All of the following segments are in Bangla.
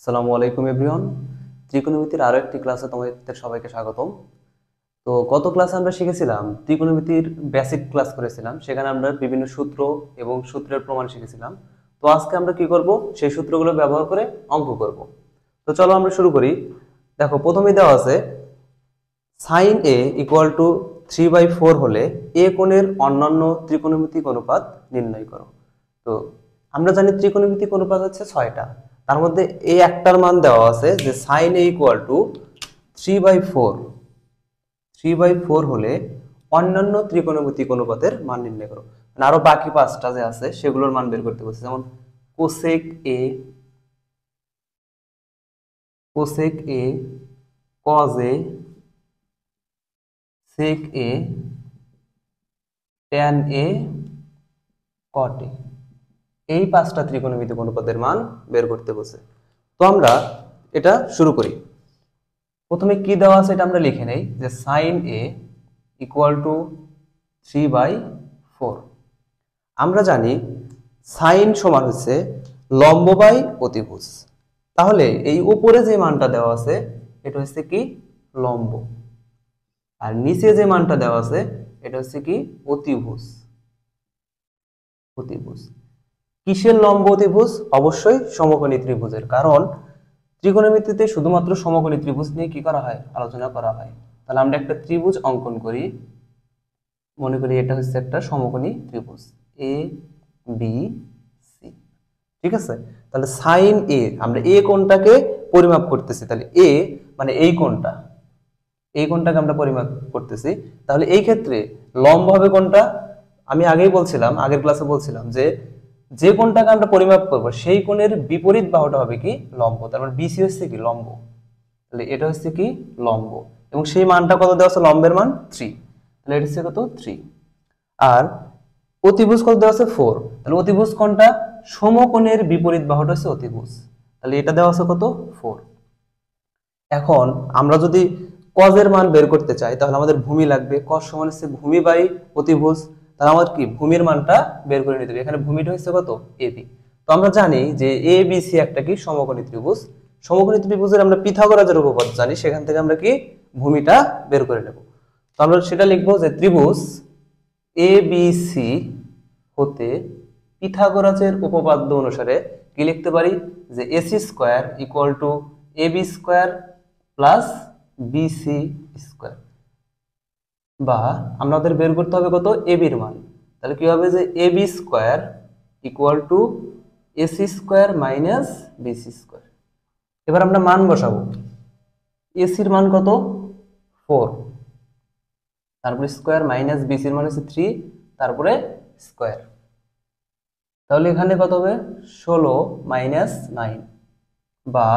আসসালামু আলাইকুম এভরিওয়ান। ত্রিকোণমিতির আরো একটি ক্লাসে তোমাদের সবাইকে স্বাগতম। তো গত ক্লাসে আমরা শিখেছিলাম ত্রিকোণমিতির বেসিক ক্লাস করেছিলাম, সেখানে আমরা বিভিন্ন সূত্র এবং সূত্রের প্রমাণ শিখেছিলাম। তো আজকে আমরা কি করব, সেই সূত্রগুলো ব্যবহার করে অঙ্ক করব। তো চলো আমরা শুরু করি। দেখো, প্রথমেই দেওয়া আছে sin a ইকুয়াল টু 3/4 হলে এ কোণের অন্যান্য ত্রিকোণমিতিক অনুপাত নির্ণয় করো। তো আমরা জানি ত্রিকোণমিতিক অনুপাত হচ্ছে 6টা, তার মধ্যে এই একটার মান দেওয়া আছে যে sin a ইকুয়াল টু 3/4 হলে অন্যান্য ত্রিকোণমিতিক অনুপাতের মান নির্ণয় করো। মানে আরো বাকি 5টা যে আছে সেগুলোর মান বের করতে বলছে, যেমন cosec a, cos a, sec a, tan a, cot a, এই 5টা ত্রিকোণমিতিক অনুপাতের মান বের করতে বলছে। তো আমরা এটা শুরু করি। প্রথমে কি দেওয়া আছে এটা আমরা লিখে নেই যে sin a ইকুয়াল টু 3/4। আমরা জানি sin সমান হচ্ছে লম্ব বাই অতিভুজ। তাহলে এই উপরে যে মানটা দেওয়া আছে এটা হচ্ছে কি লম্ব, আর নিচে যে মানটা দেওয়া আছে এটা হচ্ছে কি অতিভুজ। কিসের লম্ব অতিভুজ? অবশ্যই সমকোণী ত্রিভুজের, কারণ ত্রিকোণমিতিতে শুধুমাত্র সমকোণী ত্রিভুজ নিয়ে কি করা হয়, আলোচনা করা হয়। তাহলে আমরা একটা ত্রিভুজ অঙ্কন করি, মনে করি এটা হচ্ছে একটা সমকোণী ত্রিভুজ এ বি সি। ঠিক আছে, তাহলে সাইন এ, আমরা এ কোণটাকে পরিমাপ করতেছি, তাহলে এ মানে এই কোণটাকে আমরা পরিমাপ করতেছি। তাহলে এই ক্ষেত্রে লম্ব হবে কোনটা? আমি আগেই বলছিলাম, আগের ক্লাসে বলছিলাম যে যে কোণটাকে আমরা পরিমাপ করব সেই কোণের বিপরীত বাহুটা হবে কি লম্ব। তার মানে বিসি হচ্ছে কি লম্ব, তাহলে এটা হচ্ছে কি লম্ব, এবং সেই মানটা কত দেওয়া আছে? লম্বের মান 3, তাহলে এটা হচ্ছে কত 3। আর অতিভুজ কত দেওয়া আছে? 4, তাহলে অতিভুজ কোনটা? সমকোণের বিপরীত বাহুটা হচ্ছে অতিভুজ, তাহলে এটা দেওয়া আছে কত 4। এখন আমরা যদি cos এর মান বের করতে চাই তাহলে আমাদের ভূমি লাগবে, cos সমান হচ্ছে ভূমি বাই অতিভুজ। তাহলে আমাদের কি ভূমির মানটা বের করে নিতে হবে। এখানে ভূমিটা হচ্ছে কত? এবি। তো আমরা জানি যে এ বি সি একটা কি সমকোণী ত্রিভুজ। সমকোণী ত্রিভুজের আমরা পিথাগোরাসের উপপাদ্য জানি, সেখান থেকে আমরা কি ভূমিটা বের করে নেব। তো আমরা সেটা লিখবো যে ত্রিভুজ এ বি সি হতে পিথাগোরাসের উপপাদ্য অনুসারে কি লিখতে পারি যে AC square equal to A B square plus BC square, বা আমাদের বের করতে হবে কত এবির মান। তাহলে কি হবে যে A B square equal to AC square minus BC square. এবার আমরা মান বসাবো। এসির মান কত? 4, তারপরে স্কয়ার মাইনাস বিসির মান হচ্ছে 3, তারপরে স্কয়ার। তাহলে এখানে কত হবে? 16 মাইনাস 9, বা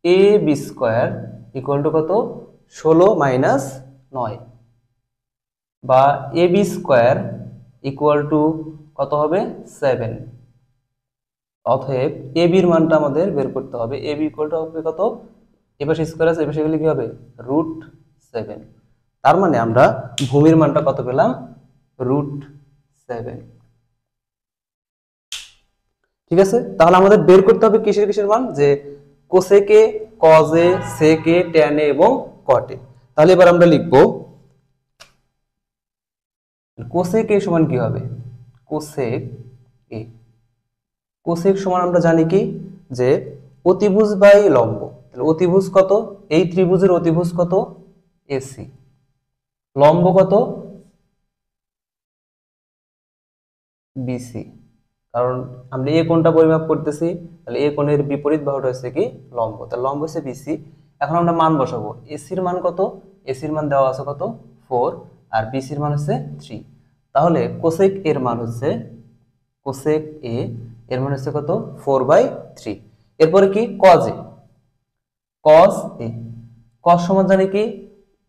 এ বি স্কয়ার ইকুয়াল টু কত? 16 মাইনাস 9, বা এ বি স্কয়ার ইকুয়াল টু কত হবে? 7। অতএব এ বির মানটা আমাদের বের করতে হবে। এ বি ইকুয়াল টু হবে কত? এপাশে স্কয়ার আছে, এপাশে গেলে কি হবে? √7। তার মানে আমরা ভূমির মানটা কত পেলাম? √7। ঠিক আছে, তাহলে আমাদের বের করতে হবে কিসের মান? যে কোসেকে, কজে, সেকে, ট্যানে এবং কটে। তাহলে এবার আমরা লিখব কোসেক এ সমান কি হবে? কোসেক এ, কোসেক সমান আমরা জানি কি যে অতিভুজ বাই লম্ব। তাহলে অতিভুজ কত? এই ত্রিভুজের অতিভুজ কত? এসি। লম্ব কত? বিসি, কারণ আমরা এ কোণটা পরিমাপ করতেছি, তাহলে এ কোণের বিপরীত বাহুটা হচ্ছে কি লম্ব, তাহলে লম্ব হচ্ছে বিসি। এখন আমরা মান বসাবো। এসির মান কত? এসির মান দেওয়া আছে কত? 4, আর বিসির মান হচ্ছে 3। তাহলে কোসেক এর মান হচ্ছে, কোসেক এ এর মান হচ্ছে কত? 4/3। এরপরে কি cos A, cos A, cos সমান জানি কি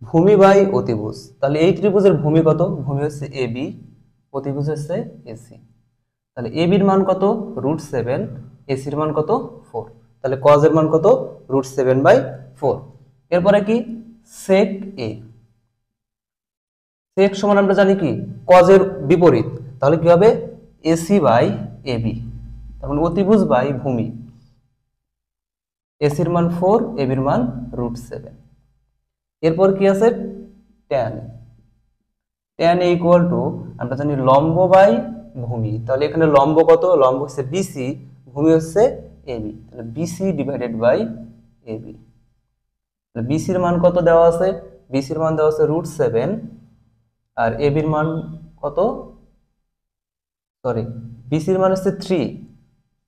ভূমি বাই অতিভুজ। তাহলে এই ত্রিভুজের ভূমি কত? ভূমি হচ্ছে এবি, অতিভুজ হচ্ছে এসি। তাহলে এ বির মান কত? √7, এসির মান কত? 4। তাহলে কজ এর মান কত? √7/4। এরপরে কি সেক এ, সেক সমান আমরা জানি কি কজ এর বিপরীত। তাহলে কি হবে? এসি বাই এবি, তার মানে অতিভুজ বাই ভূমি। এসির মান 4, এবির মান √7। এরপর কি আছে tan। tan ইকুয়াল টু আমরা জানি লম্ব বাই ভূমি, তাহলে এখানে লম্ব কত, লম্ব হচ্ছে বিসি, ভূমি হচ্ছে এবি, তাহলে বিসি ডিভাইডেড বাই এবি। তাহলে বিসির মান কত দেওয়া আছে, বিসির মান দেওয়া আছে √7, আর এবির মান কত, সরি বিসির মান হচ্ছে 3,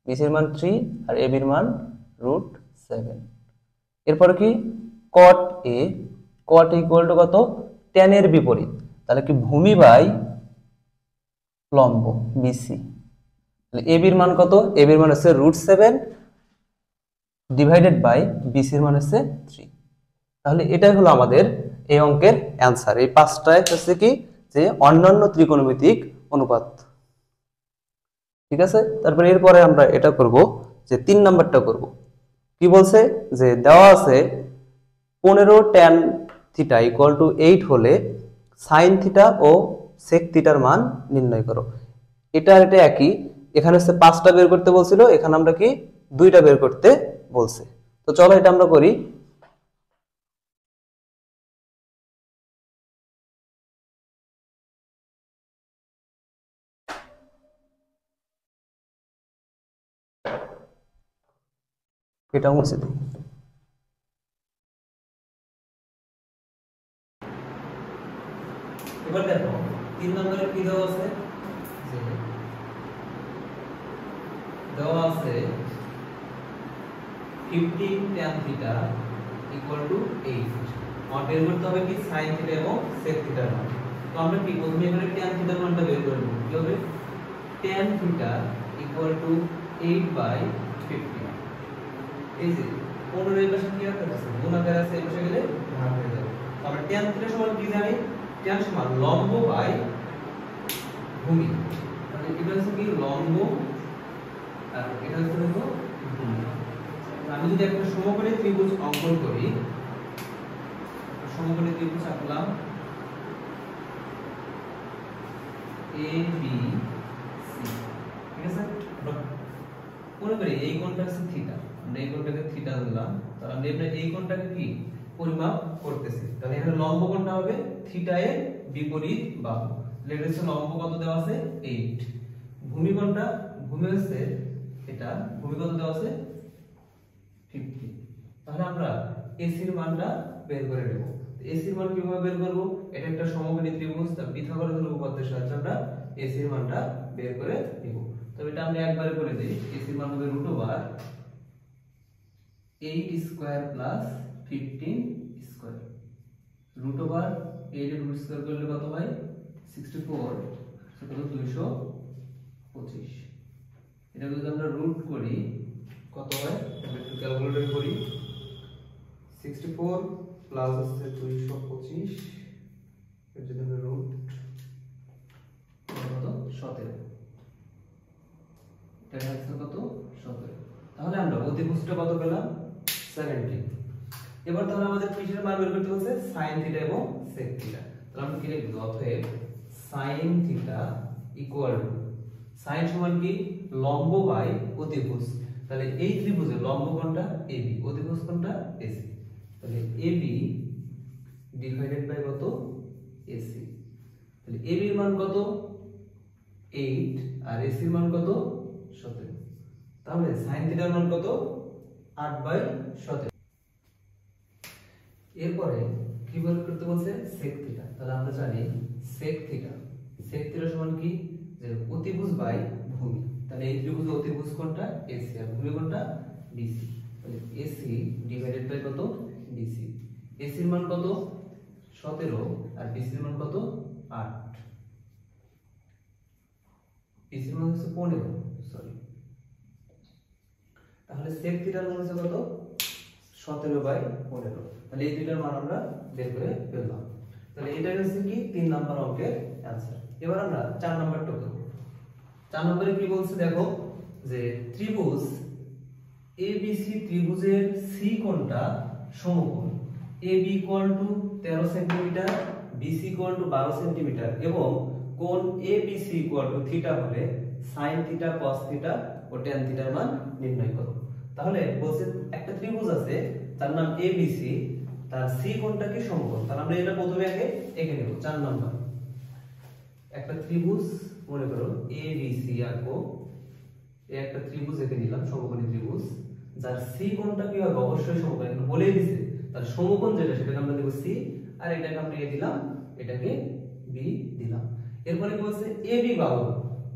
বিসির মান 3 আর এবির মান √7। এরপর কি cot a, cot equal to কত, tan এর বিপরীত, তাহলে কি ভূমি বাই লম্ব বিসি। তাহলে এবির মান কত, এবির মান হচ্ছে √7 ডিভাইডেড বাই বিসির মান হচ্ছে 3। তাহলে এটাই হলো আমাদের এই অঙ্কের অ্যান্সার। এই পাঁচটায় হচ্ছে কি যে অন্যান্য ত্রিকোণমিতিক অনুপাত। ঠিক আছে, তারপরে এরপরে আমরা এটা করব যে 3 নাম্বারটা করব। কি বলছে যে দেওয়া আছে 15 tan থিটা ইকুয়াল টু 8 হলে সাইন থিটা ও সেক থিটার মান নির্ণয় করো। এটা এটা একই, এখানে হচ্ছে 5টা বের করতে বলছিল, এখানে আমরা কি 2টা বের করতে বলছে। তো চলো এটা আমরা করি। এটা মুছে দিই। এবার দেখো 3 নম্বরে কি দেওয়া আছে, যে দেওয়া আছে 15 tan থিটা ইকুয়াল টু 8। আর বের করতে হবে কি sin থিটা এবং sec থিটার মান। তো আমরা কি প্রথমে এখানে tan থিটার মানটা বের করে নেব। কি হবে, tan থিটা ইকুয়াল টু 8/15। এই যে 15 এর পাশে কি আছে, গুণাকার আছে, এই পাশে গেলে ভাগ হয়ে যাবে। আমরা tan থিটা সমান কি জানি, tan সমান লম্ব বাই ভূমি, মানে এটা হচ্ছে কি লম্ব আর এটা হচ্ছে দেখো ভূমি। আমি যদি একটা সমকোণী ত্রিভুজ অঙ্কন করি, সমকোণী ত্রিভুজ আঁকলাম এ বি সি, ঠিক আছে। মনে করি এই কোণটা হচ্ছে থিটা, আমরা এই কোণটাকে থিটা ধরলাম, তাহলে আমরা এবার এই কোণটাকে কি পরিমাপ করতেছি, তাহলে এখানে লম্ব কোণটা হবে থিটা এর বিপরীত বাহু। এটা হচ্ছে লম্ব কত দেওয়া আছে 8, ভূমি কোণটা, ভূমি হচ্ছে এটা, ভূমি কত দেওয়া আছে 50। তাহলে আমরা এসির মানটা বের করে নেব। এসির মান কিভাবে বের করব, এটা একটা সমকোণী ত্রিভুজ, তার পিথাগোরাসের উপপাদ্যের সাহায্যে আমরা এসির মানটা বের করে নেব। তবে এটা আমরা একবারে করে দেই, এসির মান হবে √8 স্কয়ার প্লাস 15 স্কয়ার, √8 এর রুট স্কয়ার করলে কত হয় 64, সেটা হলো 225। এটা যদি আমরা রুট করি কত হয়, আমরা একটু ক্যালকুলেটর করি। 64 প্লাস হচ্ছে 225, এর যদি আমরা রুট কত 17, এটা হচ্ছে কত 17। তাহলে আমরা অতিভুজটা কত পেলাম 17। এবার তাহলে আমাদের কিসের মান বের করতে হচ্ছে sin থিটা এবং sec থিটা। তাহলে আমরা কি লিখব, অতএব sin theta equal to, sin সমান কি লম্ব বাই অতিভুজ, তাহলে এই ত্রিভুজের লম্ব কোণটা AB, অতিভুজ কোণটা AC, তাহলে AB ডিভাইডেড বাই কত AC। তাহলে AB এর মান কত 8 আর AC এর মান কত 17, তাহলে sin থিটার মান কত 8/17। এরপরে কি বের করতে বলছে sec থিটা, তাহলে আমরা জানি sec থিটা, sec থিটা সমান কি যে অতিভুজ বাই ভূমি, তাহলে এই ত্রিভুজের অতিভুজ কোণটা AC আর ভূমি কোণটা BC, তাহলে AC ডিভাইডেড বাই কত BC। AC এর মান কত 17 আর BC এর মান কত 8, BC এর মান হচ্ছে 15, সরি। তাহলে sec থিটার মান হচ্ছে কত 17/15, তাহলে এই দুইটার মান আমরা বের করে পেলাম। তাহলে এটা হচ্ছে কি 3 নাম্বার অঙ্কের অ্যানসার। এবার আমরা 4 নাম্বারটা করব। 4 নম্বরে কি বলছে দেখো, যে ত্রিভুজ ABC ত্রিভুজের C কোণটা সমকোণ, AB = 13 সেন্টিমিটার, BC = 12 সেন্টিমিটার এবং কোণ ABC = থিটা হলে sin থিটা cos থিটা ও tan থিটার মান নির্ণয় করো। তাহলে বলছে একটা ত্রিভুজ আছে তার নাম এবিসি, তার সি কোণটা কি সমকোণ। তাহলে আমরা এটা প্রথমে আগে এঁকে নেব 4 নাম্বার। একটা ত্রিভুজ মনে করো এবিসি আঁকবো, এই একটা ত্রিভুজ এঁকে নিলাম, সমকোণী ত্রিভুজ, যার সি কোণটা কি হবে, অবশ্যই সমকোণ, এখানে বলেই দিয়েছে। তাহলে সমকোণ যেটা সেটাকে আমরা দেব সি, আর এটাকে আমরা এ দিলাম, এটাকে বি দিলাম। এরপরে কি বলছে এবি বাহু,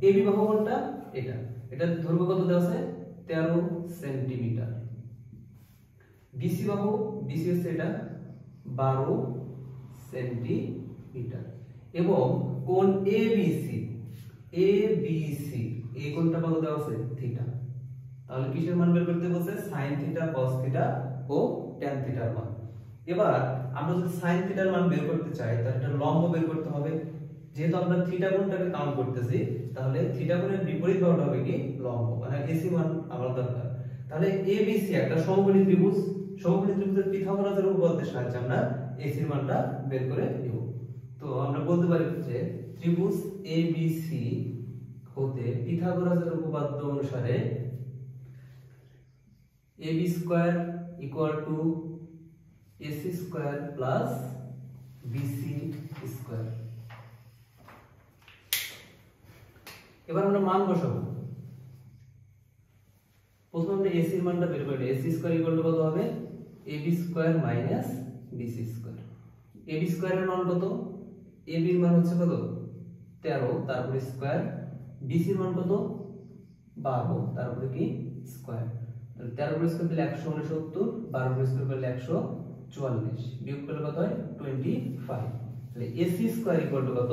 এবি বাহু কোনটা, এটা, এটার দৈর্ঘ্য কত দেওয়া আছে 13 সেন্টিমিটার। বিসি বাহু, বিসি হচ্ছে এটা 12 সেন্টিমিটার। এবং কোণ এবিসি, এবিসি এই কোণটা কত দেওয়া আছে থিটা। তাহলে কিসের মান বের করতে বলছে, sin থিটা, cos থিটা ও tan থিটার মান। এবার আমরা যদি sin থিটার মান বের করতে চাই তাহলে এটা লম্ব বের করতে হবে। যেহেতু আমরা থিটা কোণটাকে কাউন্ট করতেছি, তাহলে থিটা কোণের বিপরীত বাহুটা হবে কি লম্ব, মানে এসি মান আমার দরকার। তাহলে এবিসি একটা সমকোণী ত্রিভুজ, সমকোণী ত্রিভুজের পিথাগোরাসের উপপাদ্যের সাহায্যে আমরা এসি এর মানটা বের করে নিব। তো আমরা বলতে পারি যে ত্রিভুজ এবিসি হতে পিথাগোরাসের উপপাদ্য অনুসারে ab square equal two ac square plus bc square. এবার আমরা মান বসাবো। প্রথমে আমরা ac এর মানটা বের করি। ac স্কয়ার ইকুয়াল টু কত হবে, ab square minus bc square. ab স্কয়ারের মান কত, ab এর মান হচ্ছে কত 13, তারপরে স্কয়ার, bc এর মান কত 12, তারপরে কি স্কয়ার। 13 প্লাস করলে 169, 12 প্লাস করলে 144, বিয়োগ করলে কত হয় 25। তাহলে AC স্কয়ার ইকুয়াল টু কত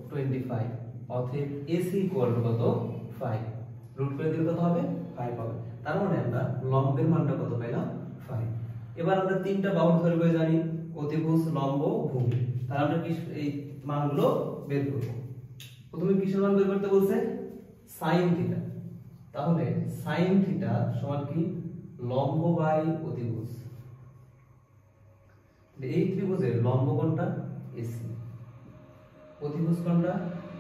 25, অতএব AC ইকুয়াল টু কত 5, রুট করে দিলে কত হবে 5 হবে। তার মানে আমরা লম্বের মানটা কত পাইলাম 5। এবার আমরা তিনটা বাহুর দৈর্ঘ্য জানি, অতিভুজ, লম্ব, ভূমি। তাহলে আমরা কি এই মানগুলো বের করব। প্রথমে কিসের মান বের করতে বলছে, sin থিটা। তাহলে sin থিটা সমান কি লম্ব বাই অতিভুজ। এই ত্রিভুজের লম্ব কোণটা এসি, অতিভুজ কোণটা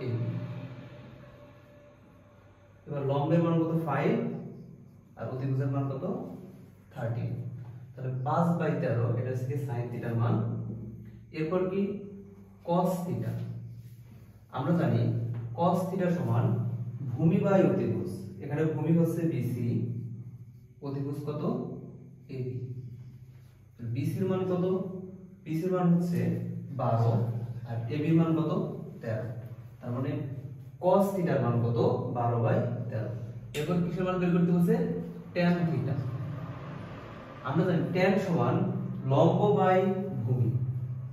এবি। এবার লম্বের মান কত 5 আর অতিভুজের মান কত 13, তাহলে 5/13 এটা হচ্ছে sin থিটার মান। এরপর কি cos থিটা, আমরা জানি cos থিটা সমান ভূমি বাই অতিভুজ। এখানে ভূমি হচ্ছে বিসি, অতিভুজ কত এবি। বিসি এর মান কত, বিসি এর মান হচ্ছে 12 আর এবি এর মান কত 13, তার মানে cos থিটার মান কত 12/13। এরপর কিসের মান বের করতে বলছে, tan থিটা। আমরা জানি tan সমান লম্ব বাই ভূমি।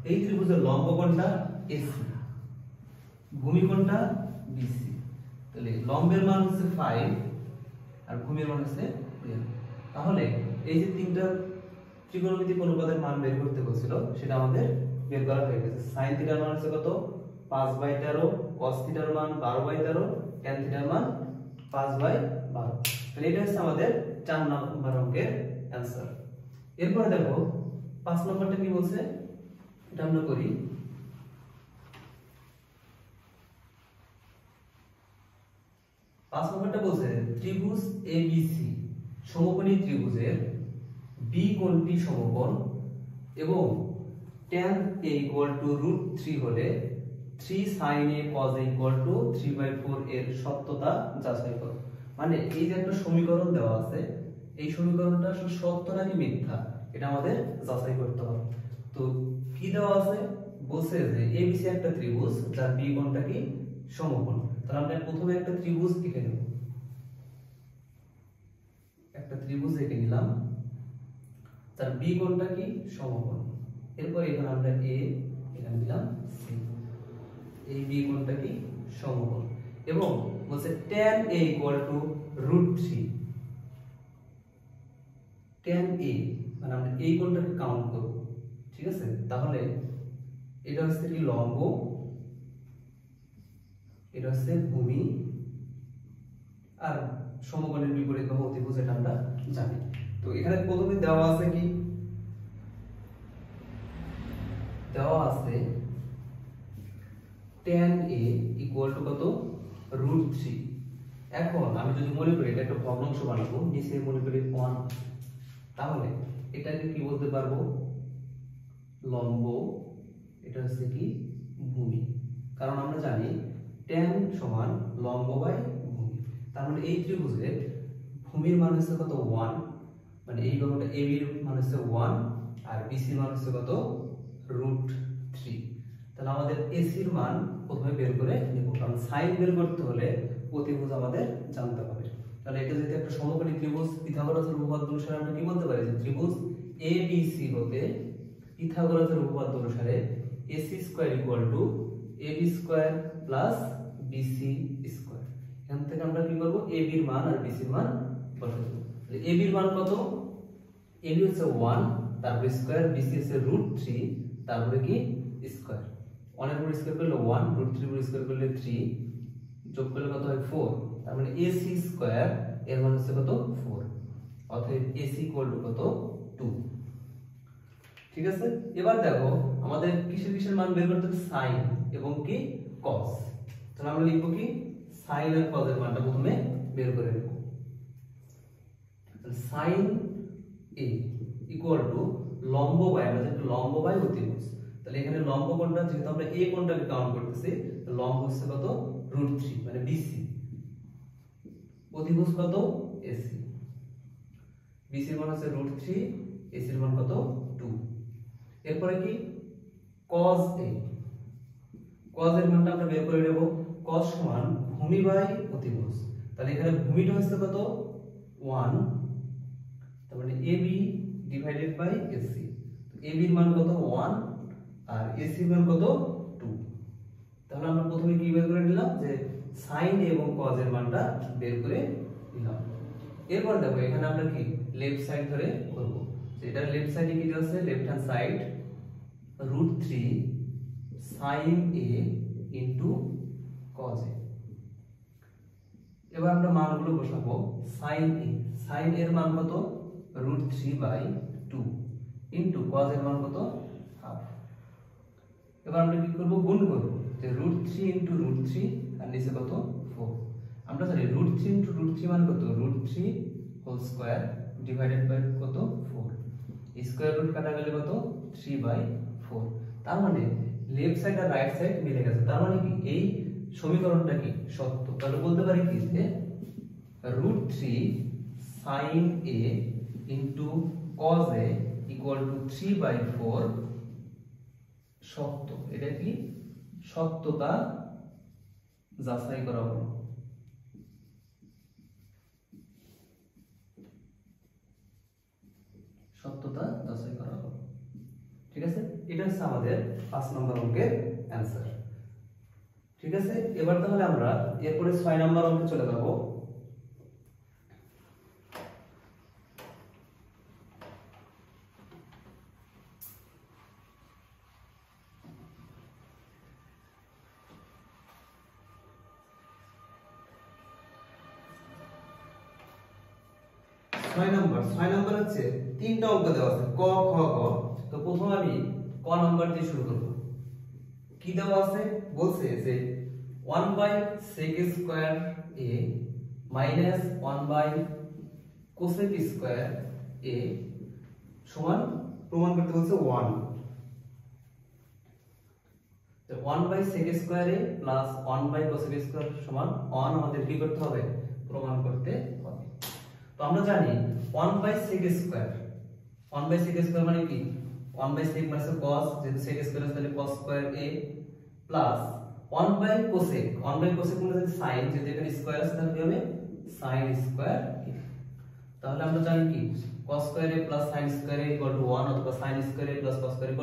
এই ত্রিভুজের লম্ব কোণটা এসি, ভূমি কোণটা বিসি। তাহলে লম্বের মান হচ্ছে 5 আর ভূমির মান হচ্ছে 10। তাহলে এই যে তিনটা ত্রিকোণমিতিক অনুপাতের মান বের করতে বলছিল সেটা আমাদের বের করা হয়ে গেছে। sin থিটার মান হচ্ছে কত 5/13, cos থিটার মান 12/13, tan থিটার মান 5/12। তাহলে এটা হচ্ছে আমাদের 4 নম্বর অঙ্কের অ্যানসার। এরপর দেখো 5 নম্বরটা কি বলছে, এটা আমরা করি। 5 নম্বরটা বলছে ত্রিভুজ এবিসি সমকোণী ত্রিভুজের বি কোণটি সমকোণ এবং tan a √3 হলে 3 sin a cos a 3/4 এর সত্যতা যাচাই করো। মানে এই যে একটা সমীকরণ দেওয়া আছে, এই সমীকরণটা আসলে সত্য নাকি মিথ্যা এটা আমাদের যাচাই করতে হবে। তো কি দেওয়া আছে, বলছে যে এবিসি একটা ত্রিভুজ যার বি কোণটা কি সমকোণ। তাহলে আমরা প্রথমে একটা ত্রিভুজ এঁকে নেব, একটা ত্রিভুজ এঁকে নিলাম, তার বি কোণটা কি সমকোণ। এরপর এখানে আমরা এ, এখানে দিলাম সি, এই বি কোণটা কি সমকোণ। এবং বলছে tan a √3, tan a মানে আমরা এই কোণটাকে কাউন্ট করব, ঠিক আছে। তাহলে এটা হচ্ছে কি লম্ব, এটা হচ্ছে ভূমি, আর সমকোণের বিপরীত বাহু অতিভুজ এটা আমরা জানি। তো এখানে প্রথমে দেওয়া আছে কি, দেওয়া আছে tan a কত √3। এখন আমি যদি মনে করি এটা একটা ভগ্নাংশ বানাবো, নিচে মনে করি 1, তাহলে এটাকে কি বলতে পারবো? লম্ব, এটা হচ্ছে কি ভূমি। কারণ আমরা জানি tan সমান লম্ব বাই ভূমি। তার মানে এই ত্রিভুজের ভূমির মান হচ্ছে কত? 1, মানে এই বাহুটা AB এর মান হচ্ছে 1 আর BC এর মান হচ্ছে কত? √3। তাহলে আমাদের AC এর মান প্রথমে বের করে নেব, কারণ সাইন বের করতে হলে প্রতিভুজ আমাদের জানতে হবে। তাহলে এটা যদি একটা সমকোণী ত্রিভুজ, পিথাগোরাসের উপপাদ্য অনুসারে আমরা কি বলতে পারি যে ত্রিভুজ ABC হতে পিথাগোরাসের উপপাদ্য অনুসারে AC² = AB² প্লাস BC²। এখান থেকে আমরা কি করব? AB এর মান আর BC এর মান বসাবো। তাহলে AB এর মান কত? AB হচ্ছে 1, তারপরে স্কয়ার, BC হচ্ছে √3, তারপরে কি স্কয়ার। 1 এর উপর স্কয়ার করলে 1, √3 এর উপর স্কয়ার করলে 3, যোগ করলে কত হয়? 4। তার মানে AC² এর মান হচ্ছে কত? 4। অতএব AC = কত? 2। ঠিক আছে, এবার দেখো আমাদের কিসের মান বের করতে হবে? সাইন এবং কি কস। তাহলে আমরা লিখব কি? সাইন আর কস এর মানটা প্রথমে বের করে নেব। তাহলে সাইন A = লম্ব বাই, আমরা যেটা লম্ব বাই অতিভুজ। তাহলে এখানে লম্ব কোণটা, যেহেতু আমরা A কোণটাকে কাউন্ট করতেছি, লম্ব হচ্ছে কত? √3, মানে BC। অতিভুজ কত? AC। BC এর মান হচ্ছে √3, AC এর মান কত? 2। এরপরে কি cos A, cos এর মানটা আমরা বের করে নেব। cos সমান ভূমি বাই অতিভুজ। তাহলে এখানে ভূমিটা হচ্ছে কত? 1, তার মানে AB divided by AC। AB এর মান কত? 1 আর AC এর মান কত? 2। তাহলে আমরা প্রথমে কি বের করে নিলাম? যে sin এবং cos এর মানটা বের করে নিলাম। এরপর দেখো এখানে আমরা কি লেফট সাইড ধরে করব। এটা লেফট সাইডে কি আছে? Left hand side √3 sin A into cos A। এবার আমরা মানগুলো বসাবো। sin A, sin এর মান কত? √3/2 ইনটু cos এর মান কত? হাফ। এবার আমরা কি করব? গুণ করব, যে √3 ইনটু √3 আর নিচে কত? 4। আমরা জানি √3 ইনটু √3 মানে কত? √3 হোল স্কয়ার ডিভাইডেড বাই কত? 4। স্কয়ার রুট কাটা গেলে কত? 3/4। তার মানে লেফট সাইড আর রাইট সাইড মিলে গেছে। তার মানে কি এই সমীকরণটা কি সত্য। তাহলে বলতে পারি কি যে √3 sin A into cos A = 3/4 সত্য। এটা কি সত্যতা যাচাই করা হলো। সত্যতা যাচাই করা হলো। ঠিক আছে, এটা হচ্ছে আমাদের 5 নম্বর অঙ্কের অ্যানসার। ঠিক আছে, এবার তাহলে আমরা এরপরে 6 নম্বর অঙ্কে চলে যাব। ছয় নম্বর হচ্ছে 3টা অঙ্ক দেওয়া আছে, ক খ গ। তো প্রথমে আমি ক নাম্বার দিয়ে শুরু করব। কি দেওয়া আছে? বলছে যে 1/sec² A minus 1/cosec² A সমান প্রমাণ করতে বলছে 1। তো 1/sec² A প্লাস 1/cosec² সমান 1 আমাদের কি করতে হবে? প্রমাণ করতে হবে। তো আমরা জানি 1/sec², 1/sec² মানে কি? 1/sec মানে cos, যেহেতু sec² আছে তাহলে cos² A plus 1/cosec, 1/cosec মানে যদি sin, যেহেতু এখানে স্কয়ার আছে তাহলে কি হবে? sin² A। তাহলে আমরা জানি কি cos² A plus sin² A = 1 অথবা sin² A plus cos² A =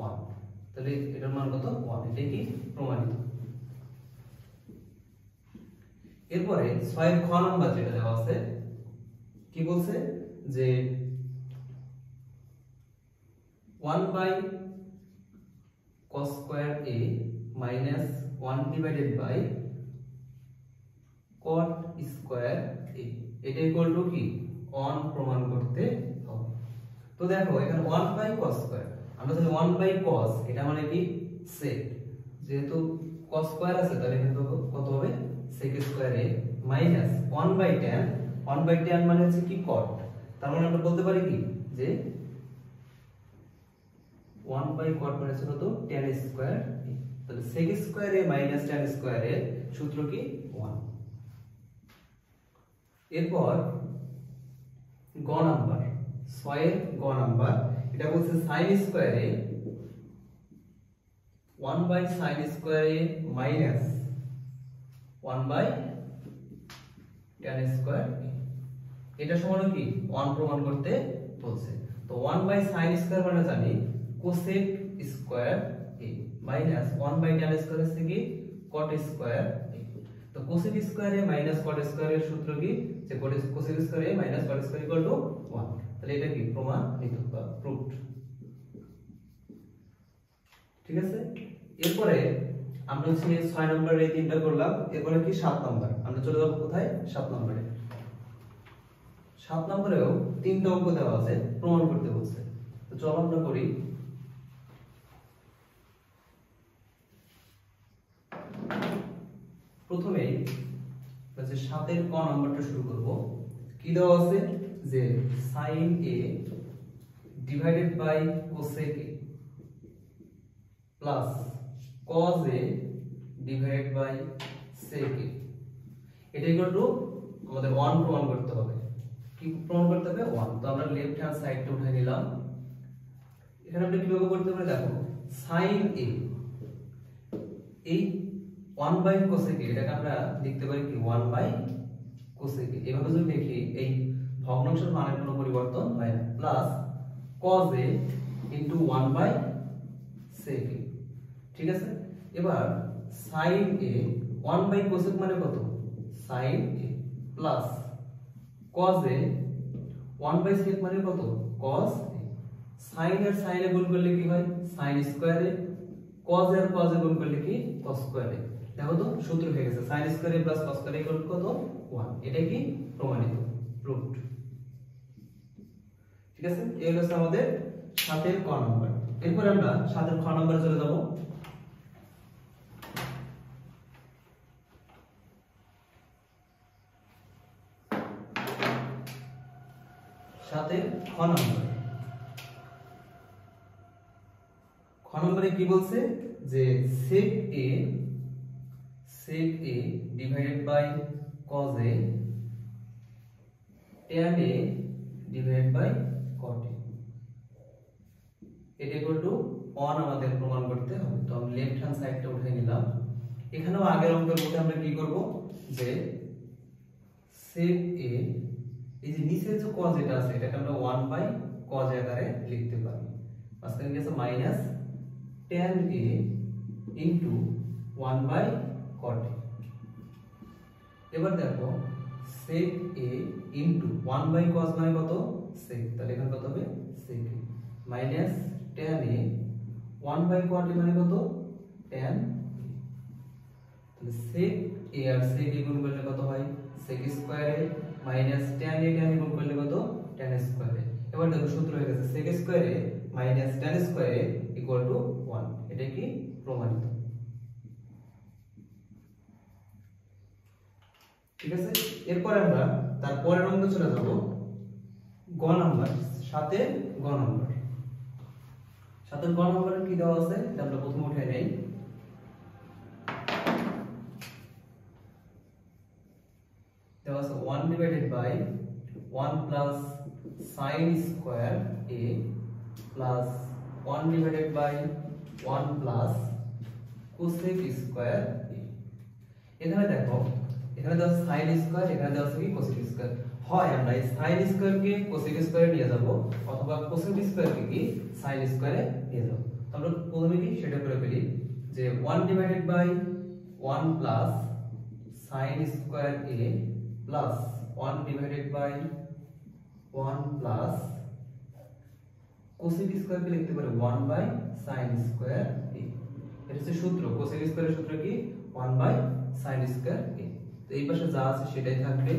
1। তাহলে এটার মান কত? 1। এটা কি প্রমাণিত। এরপরে 6 এর খ নাম্বার যেটা দেওয়া আছে, কি বলছে? যে 1/cos² A minus 1/cot² A এটা ইকুয়াল টু কি 1 প্রমাণ করতে হবে। তো দেখো এখানে 1/cos², আমরা জানি 1/cos এটা মানে কি sec, যেহেতু cos² আছে তাহলে এখানে কত হবে? sec² A minus 1/tan 1/tan মানে হচ্ছে কি cot, তার মানে আমরা বলতে পারি কি যে 1/cot মানে হচ্ছে কত tan স্কয়ার, তাহলে sec square a minus tan square এর সূত্র কি 1। এরপর গ নাম্বার 6 এর গ নাম্বার, এটা বলছে sin স্কয়ার এ 1/sin স্কয়ার এ মাইনাস 1/tan স্কয়ার, এটা সমান কি 1 প্রমাণ করতে বলছে। তো 1/sin স্কয়ার মানে জানি cosec square a minus 1/tan square হচ্ছে কি cot স্কয়ার a। তো cosec square a minus cot square এর সূত্র কি যে cosec square a minus cot square equal to 1, তাহলে এটা কি প্রমাণিত বা প্রুভড। ঠিক আছে, এরপরে আমরা হচ্ছে 6 নম্বরে এই তিনটা করলাম, এরপরে কি 7 নম্বর, আমরা চলে যাব কোথায় 7 নম্বরে। 7 নম্বরেও তিনটা অঙ্ক দেওয়া আছে, প্রমাণ করতে বলছে। তো চলো আমরা করি। প্রথমেই হচ্ছে 7 এর ক নাম্বারটা শুরু করব। কি দেওয়া আছে যে sin a divided by cosec a plus cos a divided by sec a, এটা ইকুয়াল টু আমাদের 1 প্রমাণ করতে হবে। কি প্রমাণ করতে হবে 1, তো আমরা লেফট হ্যান্ড সাইডটা উঠিয়ে নিলাম। এখানে আমরা কিভাবে করতে পারি দেখো, sin a এই 1/cosec a এটাকে আমরা লিখতে পারি কি 1/cosec a, এভাবে যদি দেখি এই ভগ্নাংশের মানের কোনো পরিবর্তন হয় না, plus cos a into 1/sec a। ঠিক আছে, এবার sin a 1/cosec মানে কত sin a plus cos a 1/sec মানে কত cos a, sin এর sin এ গুণ করলে কি হয় sin স্কয়ার a, cos এর cos এ গুণ করলে কি cos স্কয়ার a। দেখো তো সূত্র হয়ে গেছে sin square a plus cos square a equal to কত 1, এটা কি প্রমাণিত প্রুভড। ঠিক আছে, এই হলো আমাদের 7 এর ক নাম্বার। এরপর আমরা 7 এর খ নাম্বারে চলে যাব। খ নম্বরে কি বলছে যে sec a divided by cos a tan a divided by cot a, এটা ইকুয়াল টু 1 আমাদের প্রমাণ করতে হবে। তো আমি লেফট হ্যান্ড সাইডটা উঠিয়ে নিলাম। এখানেও আগের অঙ্কের মধ্যে আমরা কি করব যে sec a এই যে নিচে যে cos এটা আছে এটাকে আমরা 1/cos আকারে লিখতে পারি, মাঝখানে কি আছে minus tan a into 1/cot a। এবার দেখো sec a ইনটু 1/cos মানে কত sec, তাহলে এখানে কত হবে sec a minus tan a 1/cot a মানে কত tan a, তাহলে sec a R sec a গুণ করলে কত হয় sec square a minus tan a গুণ করলে কত tan স্কয়ার a। এবার দেখো সূত্র হয়ে গেছে sec square a minus tan square a equal to 1, এটা কি প্রমাণিত। ঠিক আছে, এরপর আমরা তার পরের অঙ্কে চলে যাব গ নাম্বার 7 এর গ নাম্বার। 7 এর গ নাম্বারে কি দেওয়া আছে এটা আমরা প্রথমে উঠাই নেই। দেওয়া আছে 1 divided by 1 plus sin square a plus 1 divided by 1 plus cosec square a। এখানে দেখো এখানে দেওয়া আছে sin স্কয়ার, এখানে দেওয়া আছে কি cosec স্কয়ার। হয় আমরা এই sin স্কয়ার কে cosec স্কয়ারে নিয়ে যাব অথবা cosec স্কয়ার কে কি sin স্কয়ারে নিয়ে যাব। তো আমরা প্রথমে কি সেটা করে ফেলি যে 1 divided by 1 plus sin square a plus 1 divided by 1 plus cosec square কে লিখতে পারি 1 বাই sin স্কয়ার a। এটা হচ্ছে সূত্র, cosec স্কয়ারের সূত্র কি 1 বাই sin স্কয়ার a। তো এই পাশে যা আছে সেটাই থাকবে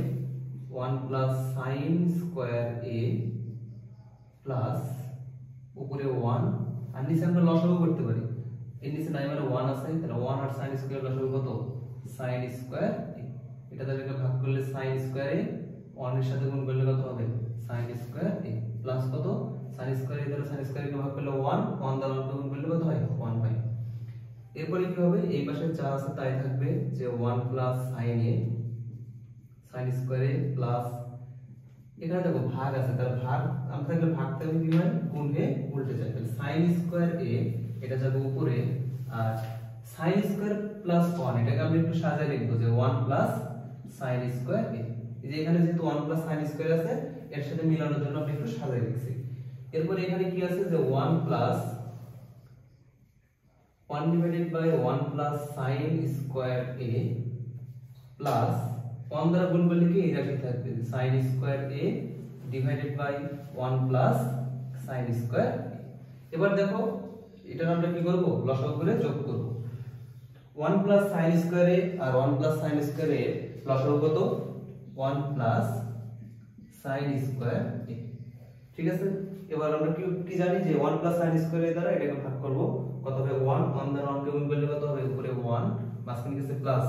1 plus sin square a plus উপরে 1 আর নিচে আমরা লসাগু করতে পারি, এর নিচে নাই মানে 1 আছে, তাহলে 1 আর sin স্কয়ার লসাগু কত sin স্কয়ার a। এটা তাহলে ভাগ করলে sin স্কয়ার a 1 এর সাথে গুণ করলে কত হবে sin স্কয়ার a প্লাস কত sin স্কয়ার a দ্বারা sin স্কয়ার কে ভাগ করলে 1 1 দ্বারা 1 গুণ করলে কত হয় 1 হয়। এরপরে কি হবে এই পাশে যা আছে তাই থাকবে যে 1 plus sin a sin square a plus এখানে দেখো ভাগ আছে তার ভাগ আমরা থাকলে ভাগ থাকলে কি হয় গুণ হয়ে উল্টে যায় তাহলে sin স্কয়ার a এটা যাবে উপরে আর sin স্কয়ার প্লাস 1 এটাকে আমরা একটু সাজিয়ে লিখব যে 1 প্লাস sin স্কয়ার a এই যে এখানে যেহেতু 1 প্লাস sin স্কয়ার আছে এর সাথে মিলানোর জন্য আমরা একটু সাজিয়ে লিখছি। এরপর এখানে কি আছে যে 1 plus 1 divided by 1 plus sin square a plus 1 দ্বারা গুণ করলে কি এই রাশি থাকবে sin square a divided by 1 plus sin square a। এবার দেখো এটা আমরা কি করব লসাগু করে যোগ করব 1 প্লাস sin স্কয়ার a আর 1 প্লাস sin স্কয়ার a লসাগু কত 1 প্লাস sin স্কয়ার a ঠিক আছে। এবার আমরা কি জানি যে 1 প্লাস sin স্কয়ার a দ্বারা এটাকে ভাগ করব কত হবে 1 1 দ্বারা 1 কে গুণ করলে কত হবে উপরে 1 মাঝখানে গেছে প্লাস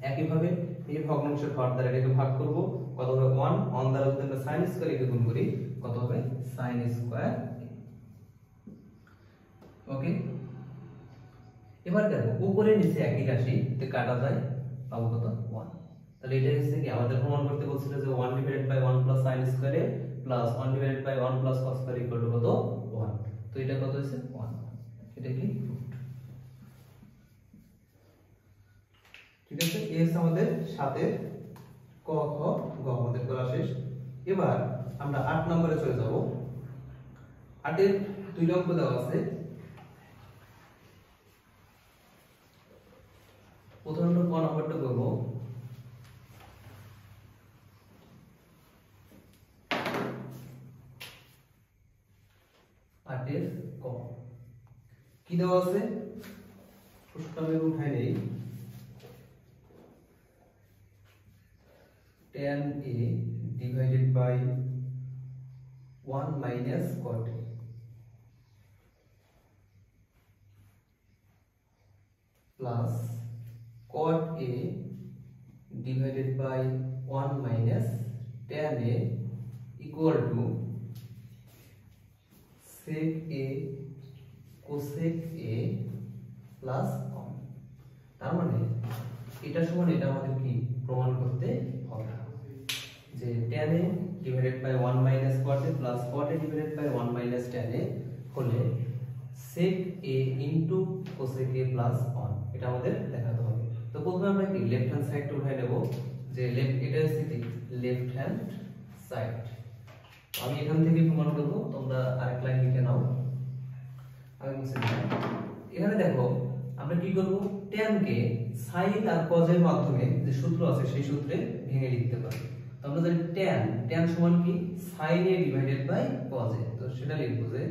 একই ভাবে এই ভগ্নাংশের হর দ্বারা এটাকে ভাগ করব কত হবে 1 1 দ্বারা যদি আমরা sin স্কয়ার a কে গুণ করি কত হবে sin স্কয়ার a ওকে। এবার দেখো উপরে নিচে একই রাশি তে কাটা যায় পাবো কত 1 তাহলে এটা হচ্ছে কি আমাদের প্রমাণ করতে বলছিল যে 1 divided by 1 plus sin square a plus 1 divided by 1 plus cos square equal to কত 1 তো এটা কত হচ্ছে 1 এটা কি ঠিক আছে। এই হচ্ছে আমাদের সাথে ক খ গ আমাদের করা শেষ। এবার আমরা 8 নম্বরে চলে যাব। 8 এর দুই অঙ্ক দেওয়া আছে প্রথমে আমরা ক নম্বরটা করব আটের ক কি দেওয়া আছে প্রশ্নটা আমি উঠাই নেই tan a divided by 1 minus cot a plus cot a divided by 1 minus tan a equal to sec a cosec a plus 1 তার মানে এটা সমান এটা আমাদের কি প্রমাণ করতে হবে যে tan a divided by 1 minus cot a plus cot a divided by 1 minus tan a হলে sec a into cosec a plus 1 এটা আমাদের দেখাতে হবে। তো প্রথমে আমরা কি লেফট হ্যান্ড সাইডটা উঠাই নেব যে লেফট এটা হচ্ছে কি লেফট হ্যান্ড সাইড আমি এখান থেকে প্রমাণ করব তোমরা আরেক লাইন লিখে নাও আমি মুছে দিলাম। এখানে দেখো আমরা কি করব tan কে sin আর cos এর মাধ্যমে যে সূত্র আছে সেই সূত্রে ভেঙে লিখতে পারি। তো আমরা জানি tan সমান কি sin a divided by cos a তো সেটা লিখব যে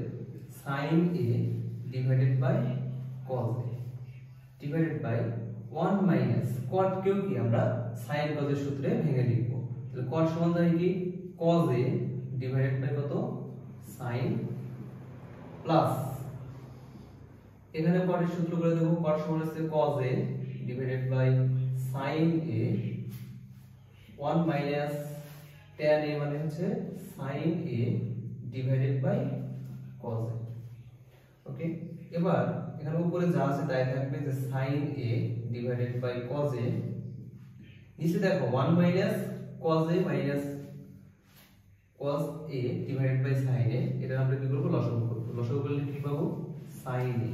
sin a divided by cos a divided by 1 minus cot কেও কি আমরা sin cos এর সূত্রে ভেঙে লিখব। তাহলে cot সমান দাঁড়ায় কি cos a ডিভাইডেড বাই কত sin প্লাস এখানে cot এর সূত্র করে দেব cot সমান হচ্ছে cos a divided by sin a 1 minus tan a মানে হচ্ছে sin a divided by cos a okay. এবার এখানে উপরে যা আছে তাই থাকবে যে sin a divided by cos a নিচে দেখো 1 minus cos a minus cos a divided by sin a এটা আমরা কি করব লসাগু করব লসাগু করলে কি পাবো sin a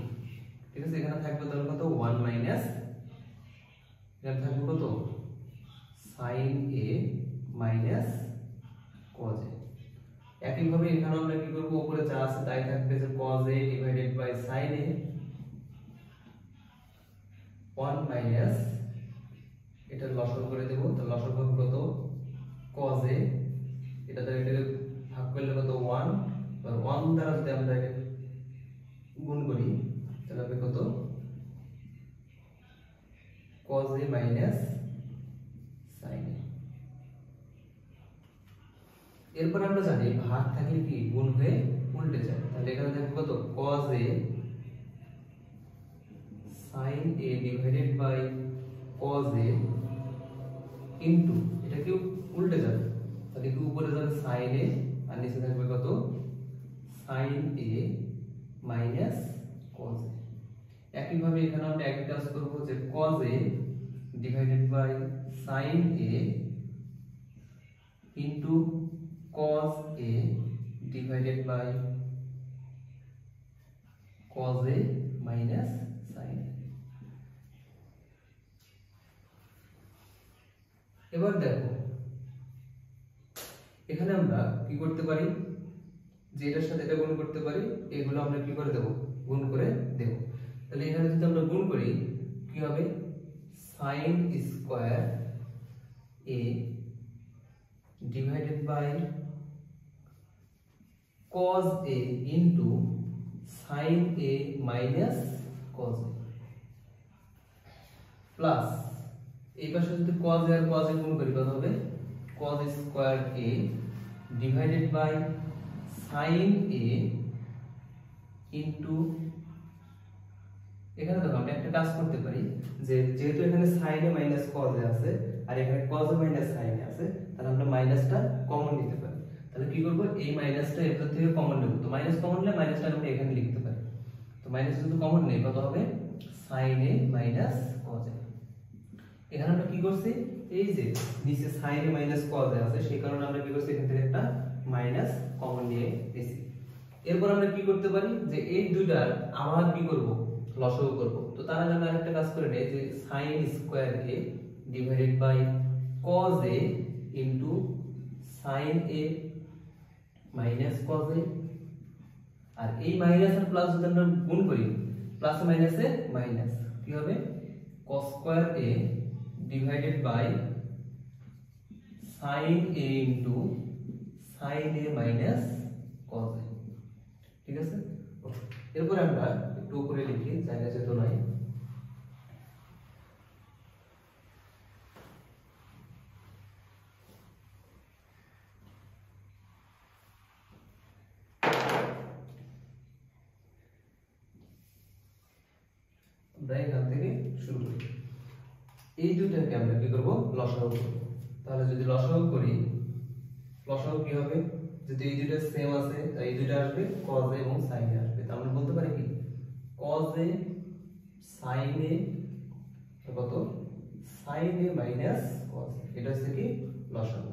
ঠিক আছে। এখানে থাকবে তাহলে কত 1 মাইনাস এখানে থাকবে কত sin a minus cos a একই ভাবে এখানে আমরা কি করব উপরে যা আছে তাই থাকবে যে cos a divided by sin a 1 minus এটা লসাগু করে দেব তো লসাগু হবে কত cos a এটা দ্বারা এটাকে ভাগ করলে কত 1 আর 1 দ্বারা যদি আমরা এটা গুণ করি তাহলে হবে কত cos a minus sin a এরপর আমরা জানি ভাগ থাকলে কি গুণ হয়ে উল্টে যায় তাহলে এখানে থাকবে কত cos a sin a divided by cos a into এটা কি উল্টে যাবে, তাহলে কি উপরে যাবে sin a আর নিচে থাকবে কত sin a minus cos a। একইভাবে এখানে আমরা এক কাজ করব যে cos a divided by sin a into cos a divided by cos a minus sin a। এবার দেখো এখানে আমরা কি করতে পারি, যে এটার সাথে এটা গুণ করতে পারি, এগুলো আমরা কি করে দেব, গুণ করে দেব। তাহলে এখানে যদি আমরা গুণ করি কি হবে, sin square a divided by cos a into sin a minus cos a plus এই পাশে যদি cos a R cos a গুণ করি কত হবে, cos square a divided by sin a into, এখানে দেখো আমরা একটা কাজ করতে পারি যে যেহেতু এখানে sin a minus cos a আছে আর এখানে cos a minus sin a আছে, তাহলে আমরা মাইনাসটা কমন নিতে পারি। তাহলে কি করব, এই মাইনাসটা এর থেকে কমন নেব, তো মাইনাস কমন নিলে মাইনাসটা আমরা এখানে লিখতে পারি। তো মাইনাস যদি কমন নেই কত হবে, sin a minus cos a। এখানে আমরা কি করছি, এই যে নিচে sin a minus cos a আছে সেই কারণে আমরা কি করছি, এখান থেকে একটা মাইনাস কমন নিয়ে এসেছি। এরপর আমরা কি করতে পারি যে এই দুইটার আবার কি করব, লসাগু করব। তো তার জন্য আরেকটা কাজ করে নেই যে sin square a divided by cos a into sin a minus cos a, আর এই মাইনাস আর প্লাস যদি আমরা গুণ করি, প্লাস মাইনাসে মাইনাস কি হবে, cos square a divided by sin a into sin a minus cos a। ঠিক আছে, এরপর আমরা একটু উপরে লিখি, জায়গা যেহেতু নাই। আমরা এখান থেকে শুরু করি, এই দুইটাকে আমরা কি করব, লসাগু করব। তাহলে যদি লসাগু করি, লসাগু কি হবে, যদি এই দুইটা সেম আছে তাই এই দুইটা আসবে, cos a এবং sin a আসবে। তাহলে আমরা বলতে পারি কি, cos a sin a কত, sin a minus cos a, এটা হচ্ছে কি লসাগু।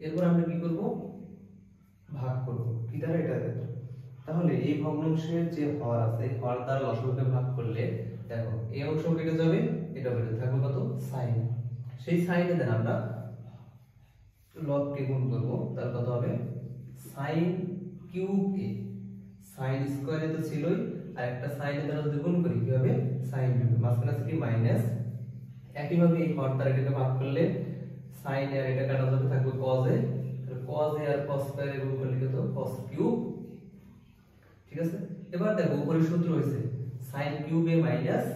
এরপর আমরা কি করব, ভাগ করব, কি দ্বারা, এটা দ্বারা। তাহলে এই ভগ্নাংশের যে হর আছে, হর দ্বারা লসাগুকে ভাগ করলে দেখো এই অংশ কেটে যাবে, এটা বেড়ে থাকবে কত, sin। সেই sin এর দ্বারা আমরা লব কে গুণ করব, তার কত হবে sin কিউব a। sin স্কয়ারে তো ছিলই, আর একটা sin এর দ্বারা যদি গুণ করি কি হবে, sin কিউব, মাঝখানে আছে কি মাইনাস। একইভাবে এই হর দ্বারা এটাকে ভাগ করলে sin আর এটা কাটা যাবে, থাকবে cos a, cos a R cos স্কয়ারে গুণ করলে কত, cos কিউব। ঠিক আছে, এবার দেখো উপরে সূত্র হইছে sin cube a minus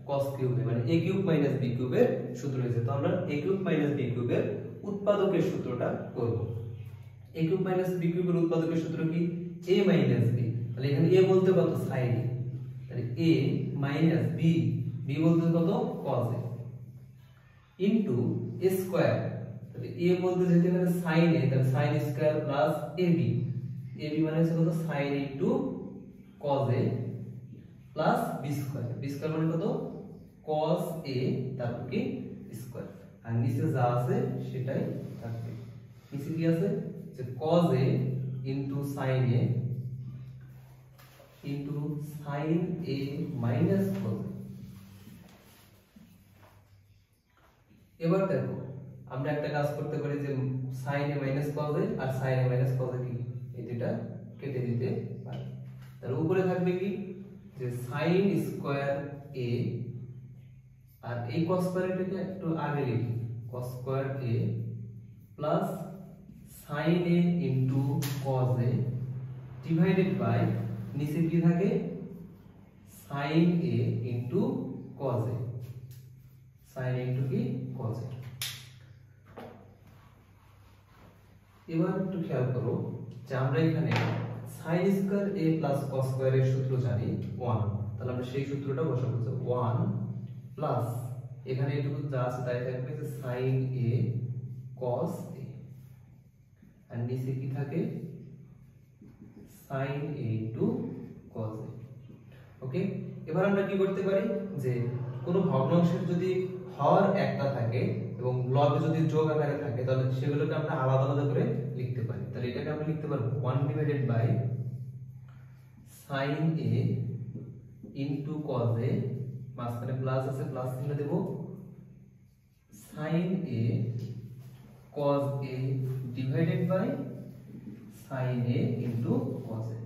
cos cube a, মানে a কিউব মাইনাস b কিউবের সূত্র হইছে। তো আমরা a কিউব মাইনাস b কিউবের উৎপাদকের সূত্রটা করব। a কিউব মাইনাস b কিউবের উৎপাদকের সূত্র কি, a মাইনাস b। তাহলে এখানে a বলতে কত, sin a, তাহলে a মাইনাস b, b বলতে কত, cos a into a square. তাহলে a বলতে যেটা এখানে sin a, তাহলে sin square plus ab, ab মানে হচ্ছে কত, sin into cos a plus b square, b square মানে কত, cos a তারপর কি স্কয়ার, আর নিচে যা আছে সেটাই থাকবে। নিচে কি আছে, যে cos a into sin a into sin a minus cos a। এবার দেখো আমরা একটা কাজ করতে পারি যে sin a minus cos a আর sin a minus cos a কি, এই দুটো কেটে দিতে পারি। তার উপরে থাকবে কি, যে sin স্কয়ার a, আর এই cos স্কয়ারটাকে একটু আগে লিখি, cos square a plus sin a into cos a divided by নিচে কি থাকে, sin a into cos a, sin a into কি cos a। এবার একটু খেয়াল করো যে আমরা এখানে sin square a plus cos square এর সূত্র জানি 1, তাহলে আমরা সেই সূত্রটা বসাবো, 1 প্লাস এখানে এইটুকু যা আছে তাই থাকবে যে sin a cos a, আর নিচে কি থাকে sin a into cos a। Okay, এবার আমরা কি করতে পারি যে কোনো ভগ্নাংশের যদি হর একটা থাকে এবং লব যদি যোগ আকারে থাকে তাহলে সেগুলোকে আমরা আলাদা আলাদা করে লিখতে পারি। তাহলে এটাকে আমরা লিখতে পারবো 1 divided by sin a into cos a, মাঝখানে প্লাস আছে প্লাস চিহ্ন দেব, sin a cos a divided by sin a into cos a।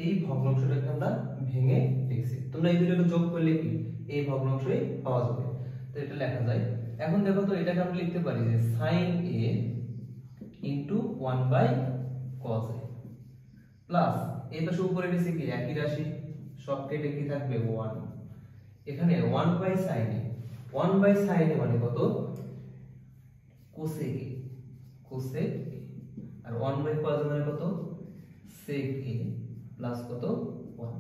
এই ভগ্নাংশটাকে আমরা ভেঙে লিখছি। তোমরা এই দুটোকে যোগ করলে কি এই ভগ্নাংশই পাওয়া যাবে। তো এটা লেখা যায়। এখন দেখো তো এটাকে আমরা লিখতে পারি যে sin a into 1 by cos a plus এই পাশে উপরে নিচে কি একই রাশি, সব কেটে কি থাকবে 1, এখানে 1 by sin a, 1 by sin a মানে কত cosec a, cosec a, আর 1 by cos a মানে কত sec a প্লাস কত 1।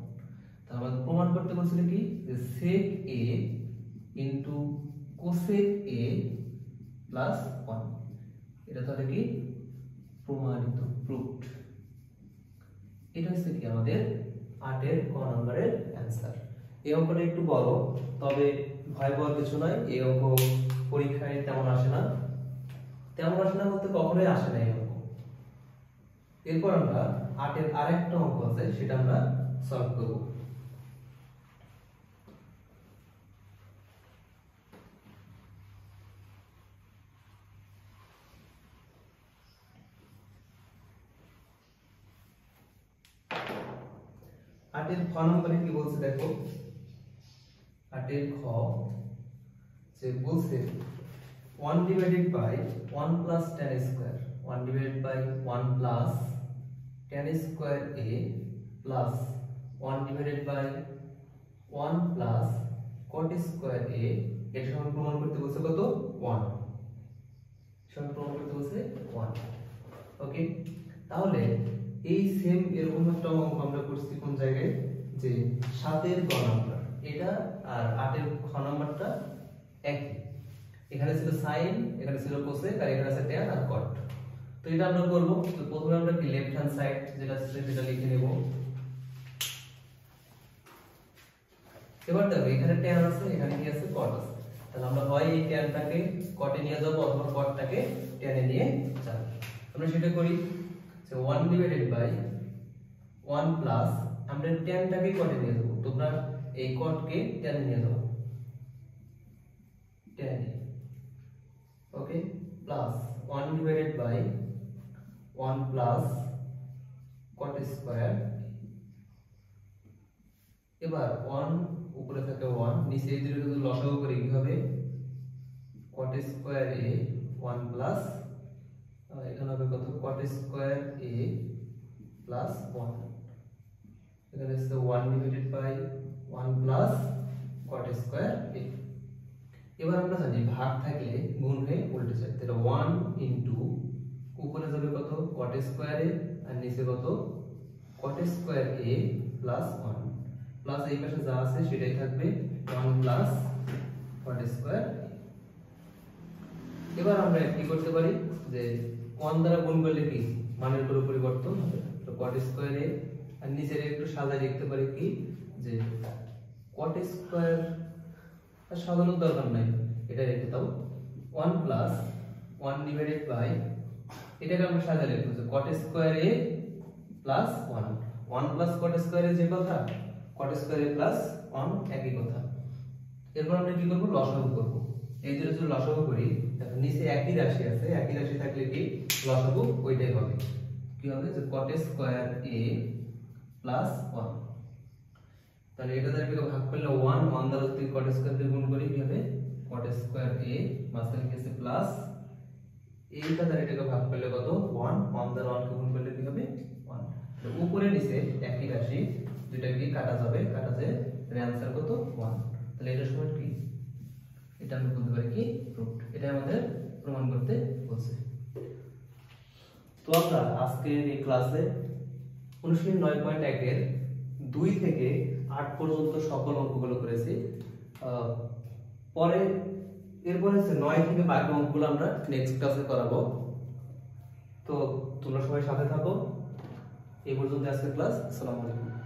তাহলে আমরা প্রমাণ করতে বলছিল কি যে sec a into cosec a plus 1, এটা তাহলে কি প্রমাণিত, প্রুভড। এটা হচ্ছে কি আমাদের 8 এর ক নম্বরের অ্যানসার। এই অঙ্কটা একটু বড়, তবে ভয় পাওয়ার কিছু নয়। এই অঙ্ক পরীক্ষায় তেমন আসে না, বলতে কখনোই আসে না এই অঙ্ক। এরপর আমরা 8 এর আরেকটা অঙ্ক আছে, সেটা আমরা সলভ করব। আটের খ নম্বরে কি বলছে দেখো, আটের খ যে বলছে 1 divided by 1 plus tan square, 1 divided by 1 plus tan square a plus 1 divided by 1 plus cot square a, এর সমান প্রমাণ করতে বলছে কত 1, সমান প্রমাণ করতে বলছে 1। ওকে, তাহলে এই সেম এরকম একটা অঙ্ক আমরা করছি কোন জায়গায়, যে 7 এর গ নাম্বার, এটা আর 8 এর খ নাম্বারটা একই। এখানে ছিল sin, এখানে ছিল cosec, আর এখানে আছে tan আর cot। তো এটা আমরা করব। তো প্রথমে আমরা কি লেফট হ্যান্ড সাইড যেটা সেটা লিখে নেব। এবার দেখো এখানে tan আছে, এখানে কি আছে cot আছে। তাহলে আমরা হয় এই tanটাকে cot এ নিয়ে যাব অথবা cotটাকে tan এ নিয়ে যাব। আমরা সেটা করি যে 1 ডিভাইডেড বাই 1 প্লাস, আমরা tanটাকে cot এ নিয়ে যাব, তোমরা এই cot কে tan এ নিয়ে যাও, tan। Okay, plus 1 divided by 1 plus cot square. এবার 1 উপরে থাকে 1, নিচে এই দুটো যদি লসাগু করি কি হবে cot স্কয়ার a 1 প্লাস, এখানে হবে কত cot স্কয়ার a প্লাস 1, এখানে আছে 1 divided by 1 plus cot square a। এবার আমরা জানি ভাগ থাকলে গুণ হয়ে উল্টে যায়, তাহলে 1 ইনটু উপরে যাবে কত cot স্কয়ার a আর নিচে কত cot square a plus 1, plus এই পাশে যা আছে সেটাই থাকবে 1 প্লাস cot স্কয়ার। এবার আমরা কি করতে পারি যে 1 দ্বারা গুণ করলে কি মানের উপর পরিবর্তন হবে, তো cot স্কয়ার a আর নিচের একটু সাজায় লিখতে পারি কি যে cot স্কয়ার, আর সাজানোর দরকার নাই, এটা রেখে দাও 1 প্লাস 1 ডিভাইডেড বাই, এটাকে আমরা সাজায় লিখব যে cot square a plus 1, 1 plus cot square a যে কথা, cot স্কয়ার a প্লাস 1 একই কথা। এরপর আমরা কি করব লসাগু করব। এই দুটো যদি লসাগু করি দেখো নিচে একই রাশি আছে, একই রাশি থাকলে কি লসাগু ওইটাই হবে, কি হবে যে cot স্কয়ার a প্লাস 1। তাহলে এটা দ্বারা এটাকে ভাগ করলে 1, 1 দ্বারা যদি cot স্কয়ার দিয়ে গুণ করি কি হবে cot স্কয়ার a, মাঝখানে কি আছে প্লাস, এইটা দ্বারা এটাকে ভাগ করলে কত 1, 1 দ্বারা 1 কে গুণ করলে কি হবে 1। তো উপরে নিচে একই রাশি, দুইটা কি কাটা যাবে, কাটা যায়, এর आंसर কত 1। তাহলে এটা সমান কি, এটা আমরা বলতে পারি কি প্রুফড। এটা আমাদের প্রমাণ করতে বলছে। তো আমরা আজকের এই ক্লাসে অনুশীলনী 9.1 এর 2 থেকে 8 পর্যন্ত সকল অঙ্কগুলো করেছি। পরে এরপর হচ্ছে 9 থেকে বাকি অঙ্কগুলো আমরা নেক্সট ক্লাসে করাবো। তো তোমরা সবাই সাথে থাকো। এই পর্যন্ত আজকের ক্লাস। আসসালামু আলাইকুম।